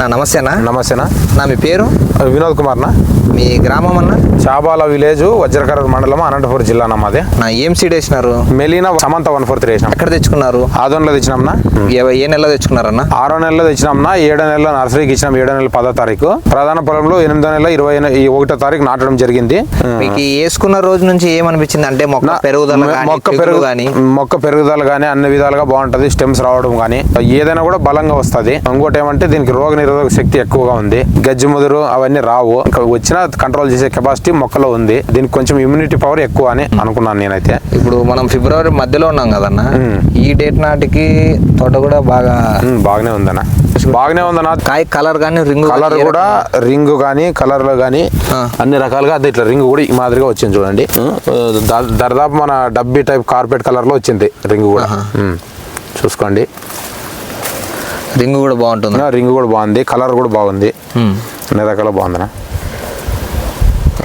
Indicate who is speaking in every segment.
Speaker 1: నమస్తే అన్న.
Speaker 2: నమస్తేనా.
Speaker 1: మీ పేరు?
Speaker 2: వినోద్ కుమార్ నా.
Speaker 1: మీ గ్రామం అన్న?
Speaker 2: చాబాల విలేజ్, వజ్రకర మండలం, అనంతపురం జిల్లా మాది.
Speaker 1: ఏం సీడ్ వేసినారు?
Speaker 2: మెలీనా సమంత 143 వేసినాం.
Speaker 1: ఎక్కడ తెచ్చుకున్నారు?
Speaker 2: ఆదోన్లో తెచ్చినాంనా.
Speaker 1: ఏ నెలలో తెచ్చుకున్నారన్న?
Speaker 2: 6వ నెలలో తెచ్చినాంనా. 7వ నెలలో నర్సరీకి ఇచ్చినాం. 7వ నెల 10వ తారీఖు. ప్రధాన పొలంలో 8వ నెల 21వ తారీఖు నాటడం జరిగింది.
Speaker 1: మీకు వేసుకున్న రోజు నుంచి ఏమనిపించింది? అంటే మొక్క
Speaker 2: పెరుగుదల కానీ అన్ని విధాలుగా బాగుంటది. స్టెమ్స్ రావడం కానీ ఏదైనా కూడా బలంగా వస్తుంది. ఇంకోటి ఏమంటే దీనికి రోగ నిరోధక శక్తి ఎక్కువగా ఉంది. గజ్జి ముదురు అవన్నీ రావు. వచ్చినా కంట్రోల్ చేసే కెపాసిటీ మొక్కలో ఉంది. దీనికి కొంచెం ఇమ్యూనిటీ పవర్ ఎక్కువ అని అనుకున్నాను నేనైతే.
Speaker 1: ఇప్పుడు మనం ఫిబ్రవరి మధ్యలో ఉన్నాం కదన్న. ఈ డేట్ నాటికి తోట కూడా బాగానే ఉందన్న. కాయ కలర్ కానీ
Speaker 2: రింగ్ కానీ కలర్ లో కానీ అన్ని రకాలుగా అది ఇట్లా రింగ్ కూడా ఈ మాదిరిగా వచ్చింది చూడండి. దాదాపు మన డబ్బీ టైప్ కార్పెట్ కలర్ లో వచ్చింది రింగ్ కూడా. చూసుకోండి,
Speaker 1: రింగ్ కూడా బాగుంటుంది.
Speaker 2: రింగ్ కూడా బాగుంది, కలర్ కూడా బాగుంది, అన్ని రకాల బాగుందనా.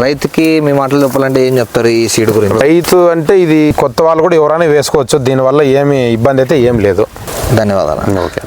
Speaker 1: రైతుకి మీ మాటలు చెప్పాలంటే ఏం చెప్తారు ఈ సీడ్ గురించి?
Speaker 2: రైతు అంటే ఇది కొత్త వాళ్ళు కూడా ఎవరైనా వేసుకోవచ్చు. దీనివల్ల ఏమి ఇబ్బంది అయితే ఏం లేదు.
Speaker 1: ధన్యవాదాలు.
Speaker 2: ఓకే.